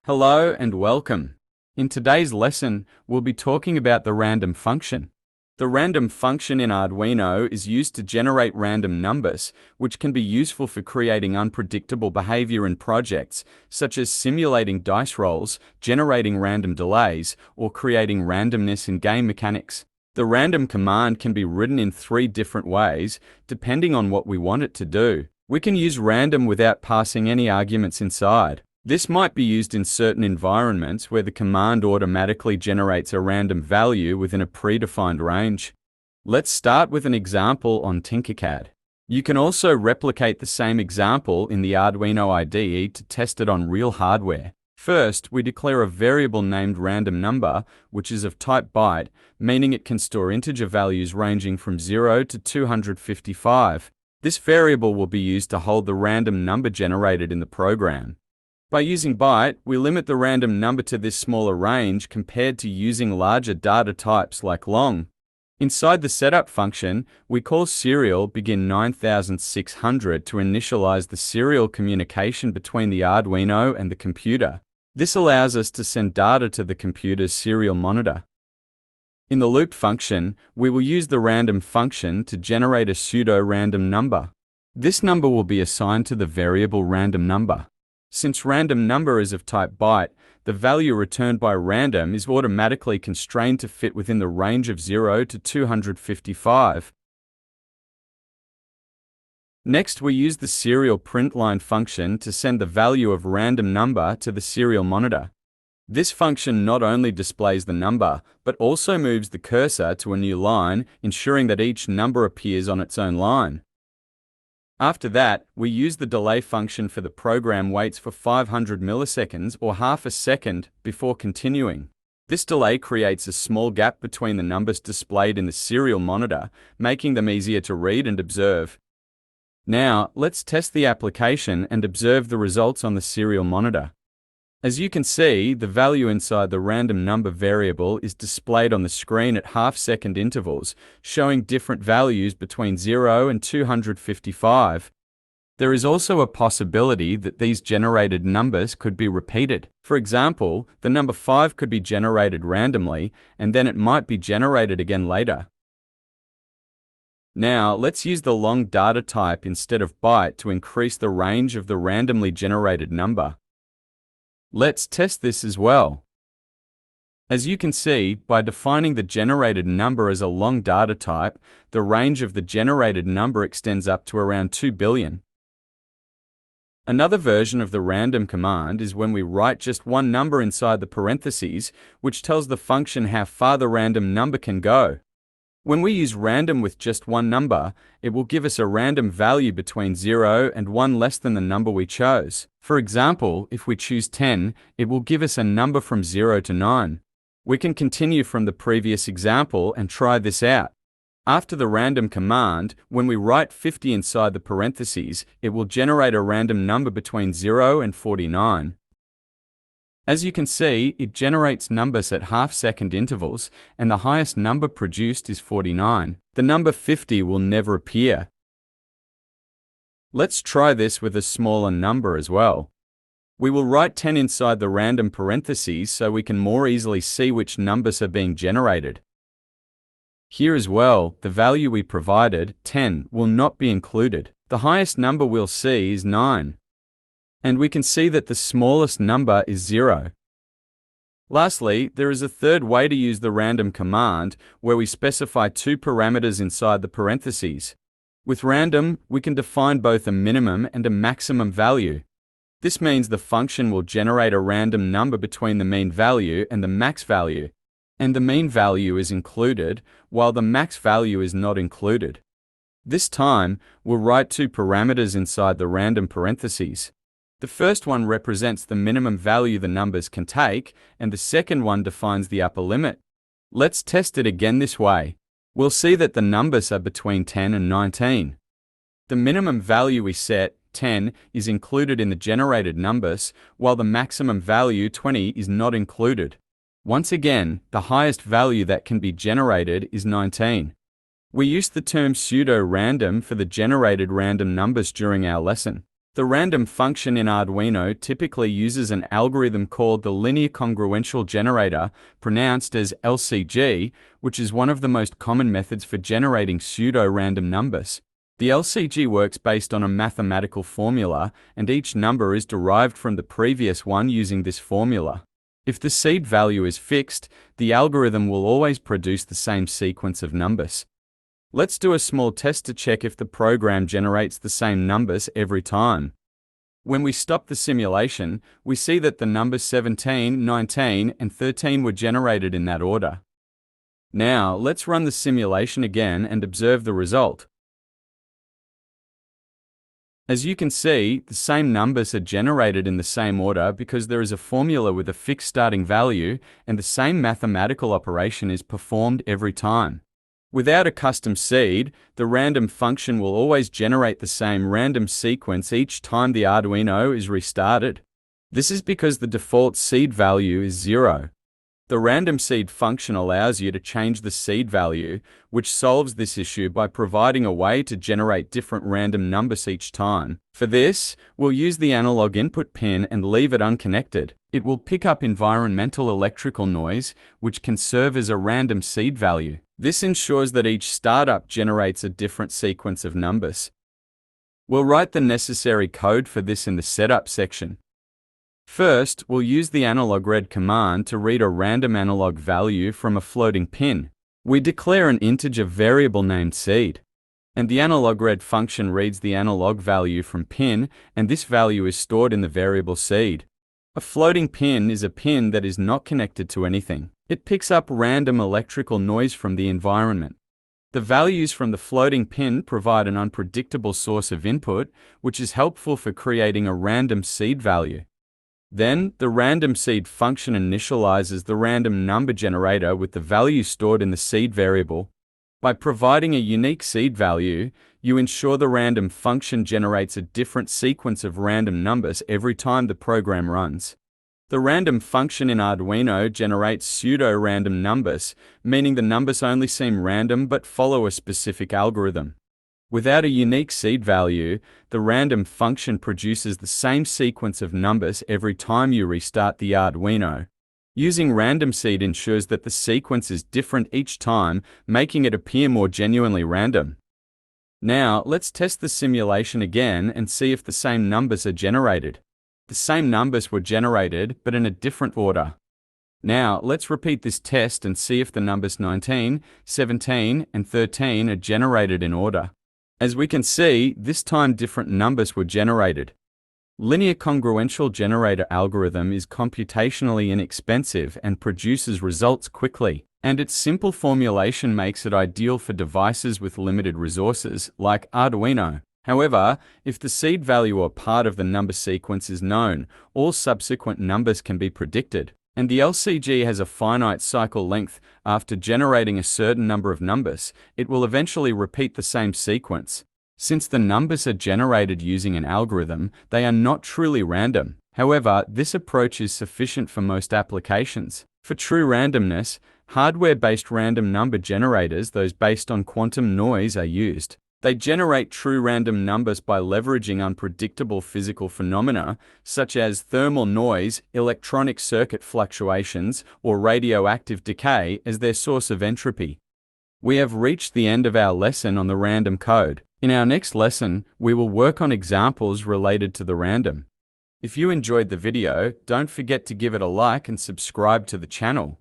Hello and welcome. In today's lesson, we'll be talking about the random function. The random function in Arduino is used to generate random numbers, which can be useful for creating unpredictable behavior in projects, such as simulating dice rolls, generating random delays, or creating randomness in game mechanics. The random command can be written in 3 different ways, depending on what we want it to do. We can use random without passing any arguments inside. This might be used in certain environments where the command automatically generates a random value within a predefined range. Let's start with an example on Tinkercad. You can also replicate the same example in the Arduino IDE to test it on real hardware. First, we declare a variable named random number, which is of type byte, meaning it can store integer values ranging from 0 to 255. This variable will be used to hold the random number generated in the program. By using byte, we limit the random number to this smaller range compared to using larger data types like long. Inside the setup function, we call serial begin 9600 to initialize the serial communication between the Arduino and the computer. This allows us to send data to the computer's serial monitor. In the loop function, we will use the random function to generate a pseudo-random number. This number will be assigned to the variable random number. Since random number is of type byte, the value returned by random is automatically constrained to fit within the range of 0 to 255. Next, we use the serial printline function to send the value of random number to the serial monitor. This function not only displays the number, but also moves the cursor to a new line, ensuring that each number appears on its own line. After that, we use the delay function for the program waits for 500 milliseconds or half a second before continuing. This delay creates a small gap between the numbers displayed in the serial monitor, making them easier to read and observe. Now, let's test the application and observe the results on the serial monitor. As you can see, the value inside the random number variable is displayed on the screen at half-second intervals, showing different values between 0 and 255. There is also a possibility that these generated numbers could be repeated. For example, the number 5 could be generated randomly, and then it might be generated again later. Now, let's use the long data type instead of byte to increase the range of the randomly generated number. Let's test this as well. As you can see, by defining the generated number as a long data type, the range of the generated number extends up to around 2 billion. Another version of the random command is when we write just one number inside the parentheses, which tells the function how far the random number can go. When we use random with just one number, it will give us a random value between 0 and 1 less than the number we chose. For example, if we choose 10, it will give us a number from 0 to 9. We can continue from the previous example and try this out. After the random command, when we write 50 inside the parentheses, it will generate a random number between 0 and 49. As you can see, it generates numbers at half-second intervals, and the highest number produced is 49. The number 50 will never appear. Let's try this with a smaller number as well. We will write 10 inside the random parentheses so we can more easily see which numbers are being generated. Here as well, the value we provided, 10, will not be included. The highest number we'll see is 9. And we can see that the smallest number is 0. Lastly, there is a third way to use the random command where we specify 2 parameters inside the parentheses. With random, we can define both a minimum and a maximum value. This means the function will generate a random number between the mean value and the max value, and the mean value is included while the max value is not included. This time, we'll write 2 parameters inside the random parentheses. The first one represents the minimum value the numbers can take, and the second one defines the upper limit. Let's test it again this way. We'll see that the numbers are between 10 and 19. The minimum value we set, 10, is included in the generated numbers, while the maximum value, 20, is not included. Once again, the highest value that can be generated is 19. We used the term pseudo-random for the generated random numbers during our lesson. The random function in Arduino typically uses an algorithm called the linear congruential generator, pronounced as LCG, which is one of the most common methods for generating pseudo-random numbers. The LCG works based on a mathematical formula, and each number is derived from the previous one using this formula. If the seed value is fixed, the algorithm will always produce the same sequence of numbers. Let's do a small test to check if the program generates the same numbers every time. When we stop the simulation, we see that the numbers 17, 19, and 13 were generated in that order. Now, let's run the simulation again and observe the result. As you can see, the same numbers are generated in the same order because there is a formula with a fixed starting value, and the same mathematical operation is performed every time. Without a custom seed, the random function will always generate the same random sequence each time the Arduino is restarted. This is because the default seed value is 0. The randomseed function allows you to change the seed value, which solves this issue by providing a way to generate different random numbers each time. For this, we'll use the analog input pin and leave it unconnected. It will pick up environmental electrical noise, which can serve as a random seed value. This ensures that each startup generates a different sequence of numbers. We'll write the necessary code for this in the setup section. First, we'll use the analog read command to read a random analog value from a floating pin. We declare an integer variable named seed, and the analog read function reads the analog value from pin, and this value is stored in the variable seed. A floating pin is a pin that is not connected to anything. It picks up random electrical noise from the environment. The values from the floating pin provide an unpredictable source of input, which is helpful for creating a random seed value. Then, the randomseed function initializes the random number generator with the value stored in the seed variable. By providing a unique seed value, you ensure the random function generates a different sequence of random numbers every time the program runs. The random function in Arduino generates pseudo-random numbers, meaning the numbers only seem random but follow a specific algorithm. Without a unique seed value, the random function produces the same sequence of numbers every time you restart the Arduino. Using randomseed ensures that the sequence is different each time, making it appear more genuinely random. Now, let's test the simulation again and see if the same numbers are generated. The same numbers were generated, but in a different order. Now, let's repeat this test and see if the numbers 19, 17, and 13 are generated in order. As we can see, this time different numbers were generated. Linear congruential generator algorithm is computationally inexpensive and produces results quickly, and its simple formulation makes it ideal for devices with limited resources, like Arduino. However, if the seed value or part of the number sequence is known, all subsequent numbers can be predicted. And the LCG has a finite cycle length. After generating a certain number of numbers, it will eventually repeat the same sequence. Since the numbers are generated using an algorithm, they are not truly random. However, this approach is sufficient for most applications. For true randomness, hardware-based random number generators, those based on quantum noise, are used. They generate true random numbers by leveraging unpredictable physical phenomena such as thermal noise, electronic circuit fluctuations, or radioactive decay as their source of entropy. We have reached the end of our lesson on the random code. In our next lesson, we will work on examples related to the random. If you enjoyed the video, don't forget to give it a like and subscribe to the channel.